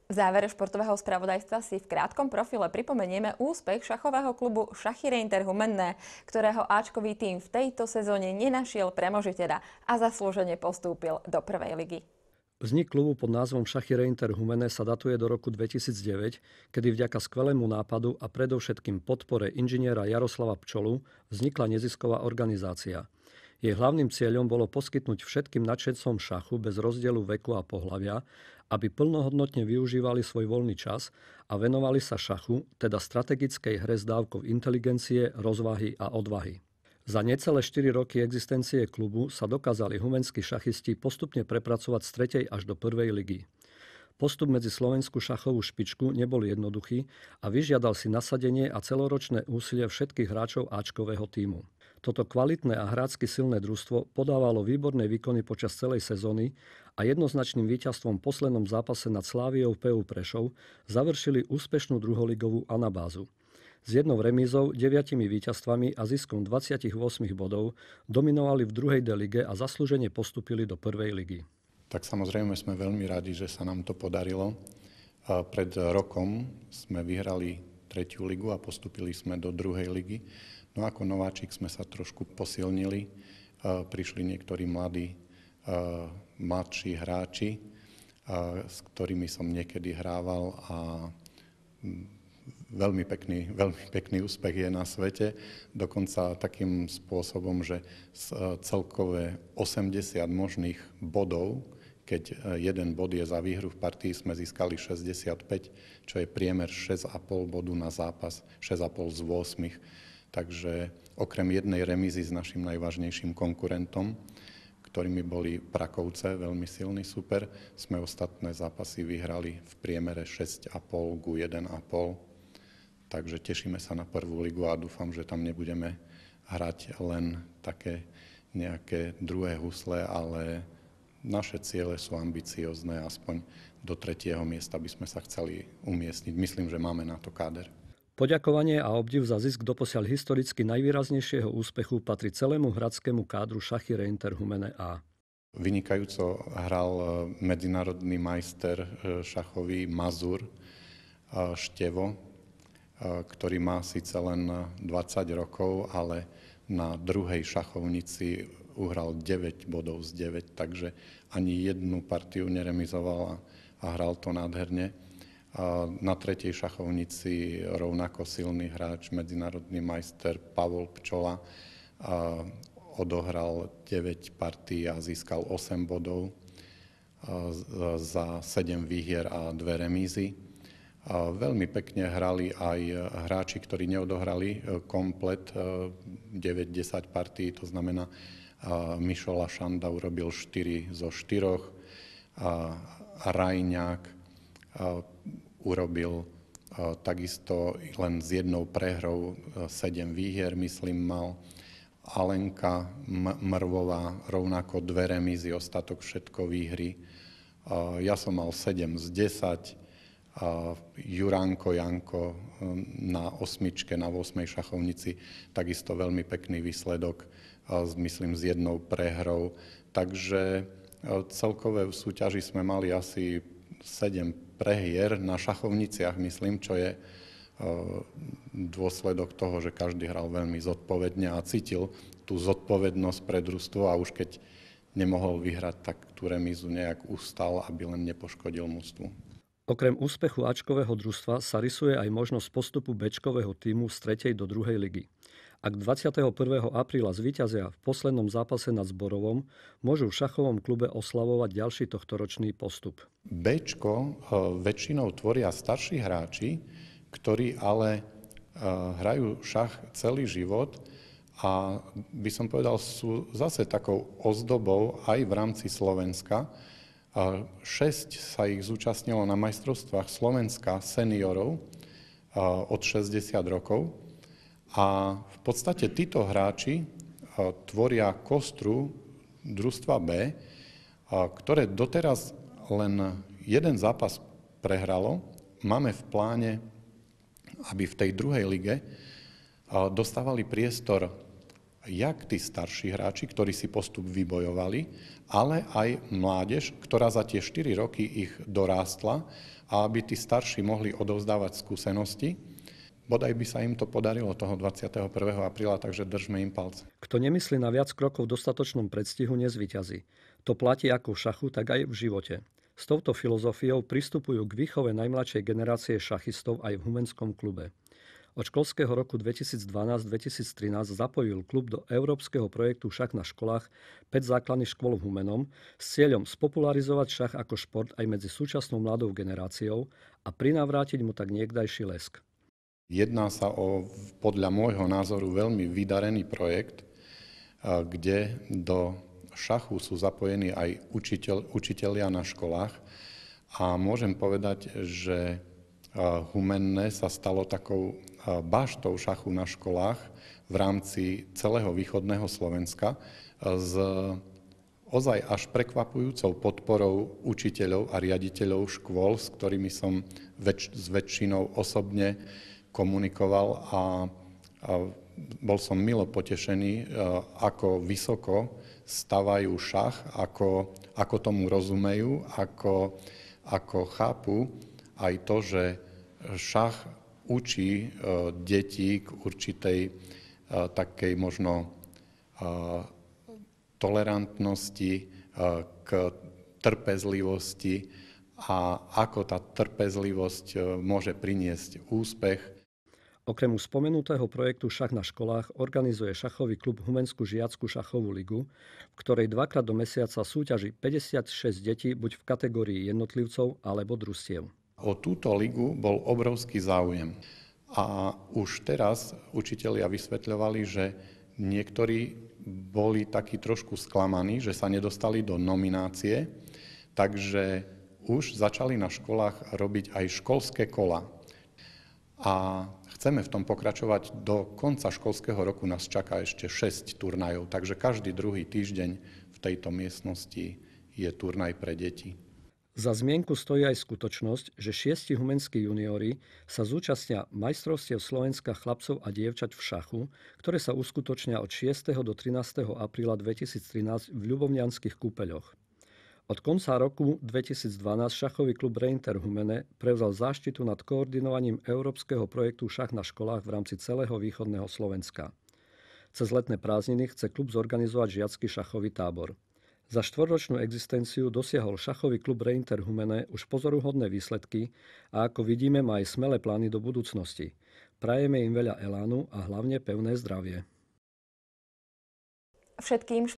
V závere športového spravodajstva si v krátkom profile pripomenieme úspech šachového klubu Šachy Reinter-Humenné, ktorého áčkový tím v tejto sezóne nenašiel premožiteľa a zaslúžene postúpil do prvej ligy. Vznik klubu pod názvom Šachy Reinter-Humenné sa datuje do roku 2009, kedy vďaka skvelému nápadu a predovšetkým podpore inžiniera Jaroslava Pčolu vznikla nezisková organizácia. Jej hlavným cieľom bolo poskytnúť všetkým nadšencom šachu bez rozdielu veku a pohlavia, aby plnohodnotne využívali svoj voľný čas a venovali sa šachu, teda strategickej hre s dávkou inteligencie, rozvahy a odvahy. Za necelé 4 roky existencie klubu sa dokázali humenskí šachisti postupne prepracovať z 3. až do 1. ligy. Postup medzi slovenskú šachovú špičku nebol jednoduchý a vyžiadal si nasadenie a celoročné úsilie všetkých hráčov áčkového tímu. Toto kvalitné a hrácky silné družstvo podávalo výborné výkony počas celej sezóny a jednoznačným víťazstvom v poslednom zápase nad Sláviou PU Prešov završili úspešnú druholigovú anabázu. S 1 remízou, 9 víťazstvami a ziskom 28 bodov dominovali v 2. D lige a zaslúžene postúpili do 1. ligy. Tak samozrejme sme veľmi radi, že sa nám to podarilo. Pred rokom sme vyhrali 3. ligu a postúpili sme do 2. ligy. No ako nováčik sme sa trošku posilnili, prišli niektorí mladší hráči, s ktorými som niekedy hrával a veľmi pekný úspech je na svete. Dokonca takým spôsobom, že celkové 80 možných bodov, keď jeden bod je za výhru v partii, sme získali 65, čo je priemer 6,5 bodu na zápas, 6,5 z 8. Takže okrem jednej remízy s našim najvážnejším konkurentom, ktorými boli Prakovce, veľmi silný super, sme ostatné zápasy vyhrali v priemere 6,5 ku 1,5. Takže tešíme sa na 1. ligu a dúfam, že tam nebudeme hrať len také nejaké druhé husle, ale naše ciele sú ambiciozne, aspoň do 3. miesta by sme sa chceli umiestniť. Myslím, že máme na to káder. Poďakovanie a obdiv za zisk doposiaľ historicky najvýraznejšieho úspechu patrí celému hradskému kádru Šachy Reinter-Humenné A. Vynikajúco hral medzinárodný majster šachový Mazur Števo, ktorý má síce len 20 rokov, ale na druhej šachovnici uhral 9 bodov z 9, takže ani jednu partiu neremizoval a hral to nádherne. Na 3. šachovnici rovnako silný hráč, medzinárodný majster Pavol Pčola, odohral 9 partií a získal 8 bodov za 7 výhier a 2 remízy. Veľmi pekne hrali aj hráči, ktorí neodohrali komplet 9-10 partií, to znamená Mišo Lašanda urobil 4 zo 4, Rajňák urobil takisto len s 1 prehrou 7 výhier, myslím, mal. Alenka Mrvová rovnako 2 remízy, ostatok všetko výhry. Ja som mal 7 z 10. Juránko Janko na 8. na 8. šachovnici, takisto veľmi pekný výsledok, myslím, s 1 prehrou. Takže celkové v súťaži sme mali asi 7 prehier na šachovniciach, myslím, čo je dôsledok toho, že každý hral veľmi zodpovedne a cítil tú zodpovednosť pre družstvo a už keď nemohol vyhrať, tak tú remízu nejak ustal, aby len nepoškodil mužstvu. Okrem úspechu áčkového družstva sa rysuje aj možnosť postupu béčkového tímu z 3. do 2. ligy. Ak 21. apríla zvíťazia v poslednom zápase nad Zborovom, môžu v šachovom klube oslavovať ďalší tohtoročný postup. Béčko väčšinou tvoria starší hráči, ktorí ale hrajú šach celý život a by som povedal, sú zase takou ozdobou aj v rámci Slovenska. 6 sa ich zúčastnilo na majstrovstvách Slovenska seniorov od 60 rokov. A v podstate títo hráči tvoria kostru družstva B, ktoré doteraz len jeden zápas prehralo. Máme v pláne, aby v tej 2. lige dostávali priestor jak tí starší hráči, ktorí si postup vybojovali, ale aj mládež, ktorá za tie 4 roky ich dorástla a aby tí starší mohli odovzdávať skúsenosti. Bodaj by sa im to podarilo toho 21. apríla, takže držme im palce. Kto nemyslí na viac krokov v dostatočnom predstihu, nezvíťazí. To platí ako v šachu, tak aj v živote. S touto filozofiou pristupujú k výchove najmladšej generácie šachistov aj v Humenskom klube. Od školského roku 2012-2013 zapojil klub do európskeho projektu Šach na školách 5 základných škôl v Humennom s cieľom spopularizovať šach ako šport aj medzi súčasnou mladou generáciou a prinavrátiť mu tak niekdajší lesk. Jedná sa o, podľa môjho názoru, veľmi vydarený projekt, kde do šachu sú zapojení aj učitelia na školách a môžem povedať, že Humenné sa stalo takou baštou šachu na školách v rámci celého východného Slovenska s ozaj až prekvapujúcou podporou učiteľov a riaditeľov škôl, s ktorými som s väčšinou osobne komunikoval a bol som milo potešený, ako vysoko stavajú šach, ako tomu rozumejú, ako chápu aj to, že šach učí deti k určitej takej možno tolerantnosti, k trpezlivosti a ako tá trpezlivosť môže priniesť úspech. Okrem už spomenutého projektu Šach na školách organizuje šachový klub Humenskú žiackú šachovú ligu, v ktorej dvakrát do mesiaca súťaží 56 detí buď v kategórii jednotlivcov alebo družstiev. O túto ligu bol obrovský záujem. A už teraz učitelia vysvetľovali, že niektorí boli takí trošku sklamaní, že sa nedostali do nominácie, takže už začali na školách robiť aj školské kola. A chceme v tom pokračovať. Do konca školského roku nás čaká ešte 6 turnajov, takže každý druhý týždeň v tejto miestnosti je turnaj pre deti. Za zmienku stojí aj skutočnosť, že 6 humenskí juniori sa zúčastnia majstrovstiev Slovenska chlapcov a dievčat v šachu, ktoré sa uskutočnia od 6. do 13. apríla 2013 v Ľubovňanských kúpeľoch. Od konca roku 2012 šachový klub Reinter Humene prevzal záštitu nad koordinovaním európskeho projektu Šach na školách v rámci celého východného Slovenska. Cez letné prázdniny chce klub zorganizovať žiacky šachový tábor. Za štvorročnú existenciu dosiahol šachový klub Reinter Humene už pozoruhodné výsledky a ako vidíme má aj smelé plány do budúcnosti. Prajeme im veľa elánu a hlavne pevné zdravie. Všetkým